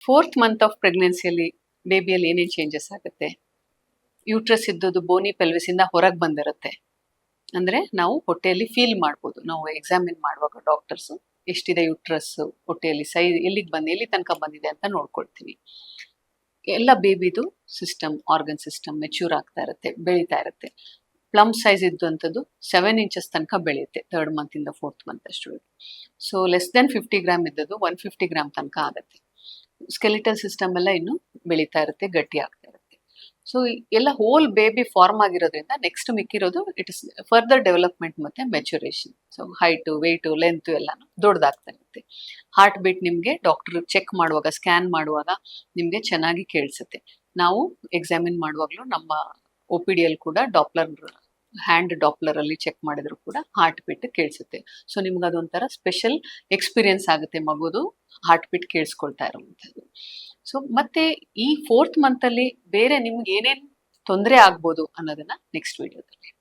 4th month of ಪ್ರೆಗ್ನೆನ್ಸಿಯಲ್ಲಿ ಬೇಬಿಯಲ್ಲಿ ಏನೇನು changes ಆಗುತ್ತೆ? Uterus ಇದ್ದದ್ದು ಬೋನಿ ಪೆಲ್ವಿಸಿಂದ ಹೊರಗೆ ಬಂದಿರುತ್ತೆ. ಅಂದರೆ ನಾವು ಹೊಟ್ಟೆಯಲ್ಲಿ ಫೀಲ್ ಮಾಡ್ಬೋದು. ನಾವು ಎಕ್ಸಾಮಿನ್ ಮಾಡುವಾಗ ಡಾಕ್ಟರ್ಸು ಎಷ್ಟಿದೆ ಯೂಟ್ರಸ್ ಹೊಟ್ಟೆಯಲ್ಲಿ ಸೈಜ್ ಎಲ್ಲಿ ತನಕ ಬಂದಿದೆ ಅಂತ ನೋಡ್ಕೊಳ್ತೀವಿ. ಎಲ್ಲ ಬೇಬಿದು ಸಿಸ್ಟಮ್, ಆರ್ಗನ್ ಸಿಸ್ಟಮ್ ಮೆಚ್ಯೂರ್ ಆಗ್ತಾ ಇರುತ್ತೆ, ಬೆಳೀತಾ ಇರುತ್ತೆ. ಪ್ಲಮ್ ಸೈಜ್ ಇದ್ದಂಥದ್ದು 7 ಇಂಚಸ್ ತನಕ ಬೆಳೆಯುತ್ತೆ 3rd ಮಂತಿಂದ 4th ಮಂತ್ ಅಷ್ಟೊಳಗೆ. ಸೊ ಲೆಸ್ ದೆನ್ 50 ಗ್ರಾಮ್ ಇದ್ದದ್ದು 150 ಗ್ರಾಮ್ ತನಕ ಆಗುತ್ತೆ. ಸ್ಕೆಲಿಟಲ್ ಸಿಸ್ಟಮ್ ಎಲ್ಲ ಇನ್ನು ಬೆಳೀತಾ ಇರುತ್ತೆ, ಗಟ್ಟಿ ಆಗ್ತಾ ಇರುತ್ತೆ. ಸೊ ಎಲ್ಲ ಹೋಲ್ ಬೇಬಿ ಫಾರ್ಮ್ ಆಗಿರೋದ್ರಿಂದ ನೆಕ್ಸ್ಟ್ ಮಿಕ್ಕಿರೋದು ಇಟ್ ಇಸ್ ಫರ್ದರ್ ಡೆವಲಪ್ಮೆಂಟ್ ಮತ್ತೆ maturation. So height, weight, length ಎಲ್ಲಾನು ದೊಡ್ಡದಾಗ್ತಾ ಇರುತ್ತೆ. ಹಾರ್ಟ್ ಬೀಟ್ ನಿಮಗೆ ಡಾಕ್ಟರ್ ಚೆಕ್ ಮಾಡುವಾಗ, ಸ್ಕ್ಯಾನ್ ಮಾಡುವಾಗ ನಿಮಗೆ ಚೆನ್ನಾಗಿ ಕೇಳಿಸುತ್ತೆ. ನಾವು ಎಕ್ಸಾಮಿನ್ ಮಾಡುವಾಗಲೂ ನಮ್ಮ ಒ ಪಿ ಡಿಯಲ್ಲಿ ಕೂಡ ಹ್ಯಾಂಡ್ ಡಾಪ್ಲರ್ ಅಲ್ಲಿ ಚೆಕ್ ಮಾಡಿದ್ರು ಕೂಡ ಹಾರ್ಟ್ ಬೀಟ್ ಕೇಳಿಸುತ್ತೆ. ಸೊ ನಿಮ್ಗೆ ಅದೊಂಥರ ಸ್ಪೆಷಲ್ ಎಕ್ಸ್ಪೀರಿಯನ್ಸ್ ಆಗುತ್ತೆ ಮಗುದು ಹಾರ್ಟ್ ಬೀಟ್ ಕೇಳಿಸ್ಕೊಳ್ತಾ ಇರುವಂಥದ್ದು. ಸೊ ಮತ್ತೆ ಈ 4th ಮಂತಲ್ಲಿ ಬೇರೆ ನಿಮ್ಗೆ ಏನೇನು ತೊಂದರೆ ಆಗ್ಬೋದು ಅನ್ನೋದನ್ನ ನೆಕ್ಸ್ಟ್ ವಿಡಿಯೋದಲ್ಲಿ